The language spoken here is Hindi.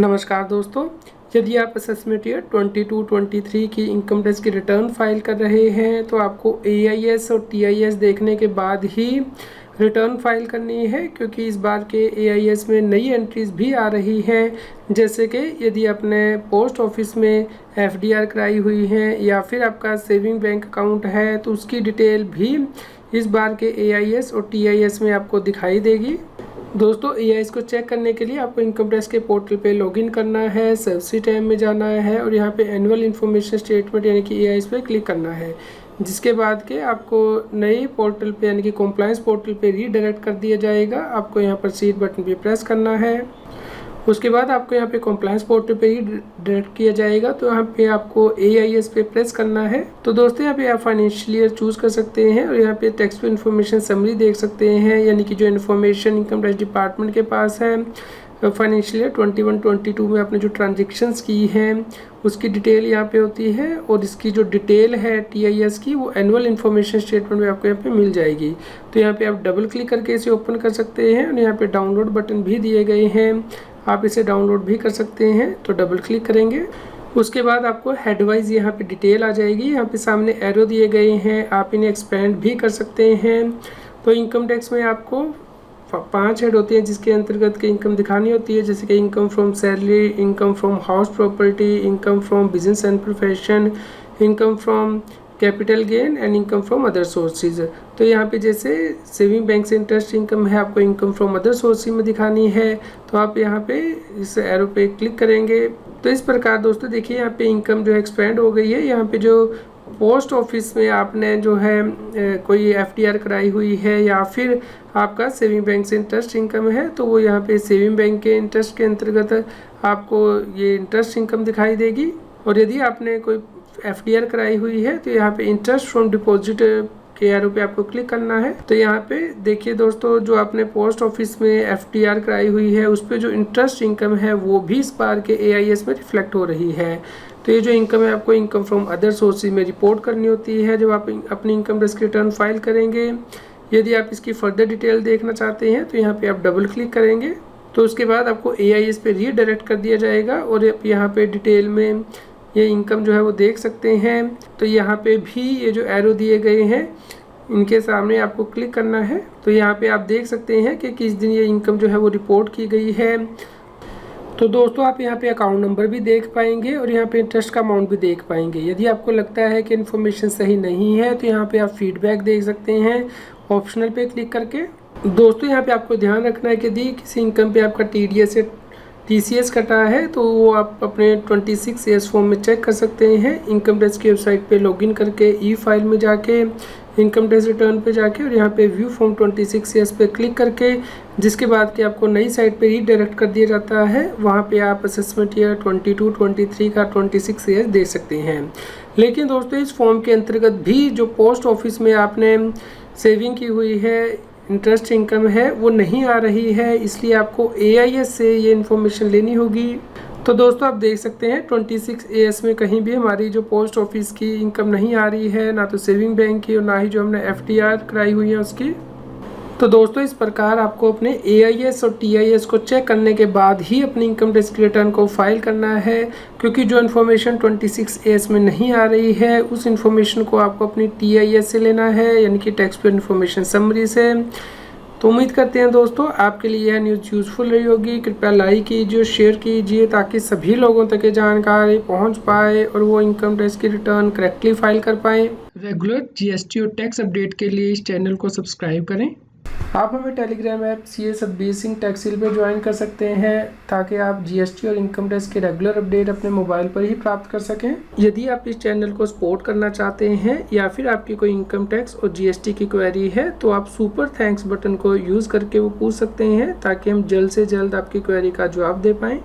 नमस्कार दोस्तों, यदि आप असेसमेंट ईयर 22-23 की इनकम टैक्स की रिटर्न फाइल कर रहे हैं तो आपको AIS और TIS देखने के बाद ही रिटर्न फाइल करनी है, क्योंकि इस बार के AIS में नई एंट्रीज भी आ रही हैं। जैसे कि यदि आपने पोस्ट ऑफिस में FDR कराई हुई है या फिर आपका सेविंग बैंक अकाउंट है तो उसकी डिटेल भी इस बार के AIS और TIS में आपको दिखाई देगी। दोस्तों, AIS को चेक करने के लिए आपको इनकम टैक्स के पोर्टल पे लॉगिन करना है, सर्विस टाइम में जाना है और यहाँ पे एनुअल इन्फॉर्मेशन स्टेटमेंट यानी कि AIS पे क्लिक करना है। जिसके बाद के आपको नए पोर्टल पे यानी कि कॉम्प्लायंस पोर्टल पे रीडायरेक्ट कर दिया जाएगा। आपको यहाँ पर सीट बटन पे प्रेस करना है। उसके बाद आपको यहाँ पे कॉम्प्लायंस पोर्टल पे ही डायरेक्ट किया जाएगा, तो यहाँ पे आपको AIS पे प्रेस करना है। तो दोस्तों, यहाँ पे आप फाइनेंशियल ईयर चूज कर सकते हैं और यहाँ पे टैक्स टू इन्फॉर्मेशन समरी देख सकते हैं, यानी कि जो इन्फॉर्मेशन इनकम टैक्स डिपार्टमेंट के पास है फाइनेंशियल ईयर 21-22 में आपने जो ट्रांजेक्शन्स की हैं उसकी डिटेल यहाँ पे होती है। और इसकी जो डिटेल है TIS की वो एनुअल इन्फॉर्मेशन स्टेटमेंट में आपको यहाँ पे मिल जाएगी। तो यहाँ पे आप डबल क्लिक करके इसे ओपन कर सकते हैं और यहाँ पे डाउनलोड बटन भी दिए गए हैं, आप इसे डाउनलोड भी कर सकते हैं। तो डबल क्लिक करेंगे, उसके बाद आपको हेडवाइज यहाँ पे डिटेल आ जाएगी। यहाँ पे सामने एरो दिए गए हैं, आप इन्हें एक्सपेंड भी कर सकते हैं। तो इनकम टैक्स में आपको 5 हेड होती हैं जिसके अंतर्गत के इनकम दिखानी होती है, जैसे कि income from salary, income from house property, income from business and profession, income from capital gain and income from other sources. तो यहाँ पे जैसे सेविंग बैंक से इंटरेस्ट इनकम है, आपको इनकम फ्रॉम अदर सोर्सेज में दिखानी है, तो आप यहाँ पे इस एरो पे क्लिक करेंगे। तो इस प्रकार दोस्तों देखिए, यहाँ पे इनकम जो है एक्सपेंड हो गई है। यहाँ पे जो पोस्ट ऑफिस में आपने जो है कोई FDR कराई हुई है या फिर आपका सेविंग बैंक से इंटरेस्ट इनकम है, तो वो यहाँ पे सेविंग बैंक के इंटरेस्ट के अंतर्गत आपको ये इंटरेस्ट इनकम दिखाई देगी। और यदि आपने कोई FDR कराई हुई है तो यहाँ पे इंटरेस्ट फ्रॉम डिपॉजिट के एरो पे आपको क्लिक करना है। तो यहाँ पे देखिए दोस्तों, जो आपने पोस्ट ऑफिस में FDR कराई हुई है उस पर जो इंटरेस्ट इनकम है वो भी इस बार के AIS में रिफ्लेक्ट हो रही है। तो ये जो इनकम है आपको इनकम फ्रॉम अदर सोर्सेज में रिपोर्ट करनी होती है जब आप अपनी इनकम टैक्स की रिटर्न फाइल करेंगे। यदि आप इसकी फर्दर डिटेल देखना चाहते हैं तो यहाँ पे आप डबल क्लिक करेंगे, तो उसके बाद आपको AIS पे रीडायरेक्ट कर दिया जाएगा और यहाँ पे डिटेल में ये इनकम जो है वो देख सकते हैं। तो यहाँ पे भी ये जो एरो दिए गए हैं इनके सामने आपको क्लिक करना है। तो यहाँ पे आप देख सकते हैं कि किस दिन ये इनकम जो है वो रिपोर्ट की गई है। तो दोस्तों, आप यहाँ पे अकाउंट नंबर भी देख पाएंगे और यहाँ पे इंटरेस्ट का अमाउंट भी देख पाएंगे। यदि आपको लगता है कि इन्फॉर्मेशन सही नहीं है तो यहाँ पे आप फीडबैक देख सकते हैं ऑप्शनल पे क्लिक करके। दोस्तों, यहाँ पे आपको ध्यान रखना है कि यदि किसी इनकम पे आपका TDS या TCS कटा है तो वो आप अपने 26AS फॉर्म में चेक कर सकते हैं। इनकम टैक्स की वेबसाइट पे लॉगिन करके E-फाइल में जाके इनकम टैक्स रिटर्न पे जाके और यहाँ पे व्यू फॉर्म 26AS पे क्लिक करके, जिसके बाद कि आपको नई साइट पे रीडायरेक्ट कर दिया जाता है। वहाँ पे आप असेसमेंट ईयर 22-23 का 26AS दे सकते हैं। लेकिन दोस्तों, इस फॉर्म के अंतर्गत भी जो पोस्ट ऑफिस में आपने सेविंग की हुई है, इंटरेस्ट इनकम है, वो नहीं आ रही है, इसलिए आपको AIS से ये इन्फॉर्मेशन लेनी होगी। तो दोस्तों, आप देख सकते हैं 26AS में कहीं भी हमारी जो पोस्ट ऑफिस की इनकम नहीं आ रही है, ना तो सेविंग बैंक की और ना ही जो हमने FDR कराई हुई है उसकी। तो दोस्तों, इस प्रकार आपको अपने AIS और TIS को चेक करने के बाद ही अपनी इनकम टैक्स रिटर्न को फाइल करना है, क्योंकि जो इन्फॉर्मेशन 26AS में नहीं आ रही है उस इन्फॉर्मेशन को आपको अपनी TIS से लेना है, यानी कि टैक्स पेड इन्फॉर्मेशन समरी से। तो उम्मीद करते हैं दोस्तों आपके लिए यह न्यूज़ यूज़फुल रही होगी। कृपया लाइक कीजिए, शेयर कीजिए ताकि सभी लोगों तक ये जानकारी पहुंच पाए और वो इनकम टैक्स की रिटर्न करेक्टली फाइल कर पाएँ। रेगुलर GST और टैक्स अपडेट के लिए इस चैनल को सब्सक्राइब करें। आप हमें Telegram app CS Satbir Singh टैक्सिल पे ज्वाइन कर सकते हैं ताकि आप GST और इनकम टैक्स के रेगुलर अपडेट अपने मोबाइल पर ही प्राप्त कर सकें। यदि आप इस चैनल को सपोर्ट करना चाहते हैं या फिर आपकी कोई इनकम टैक्स और GST की क्वेरी है तो आप सुपर थैंक्स बटन को यूज़ करके वो पूछ सकते हैं ताकि हम जल्द से जल्द आपकी क्वेरी का जवाब दे पाएँ।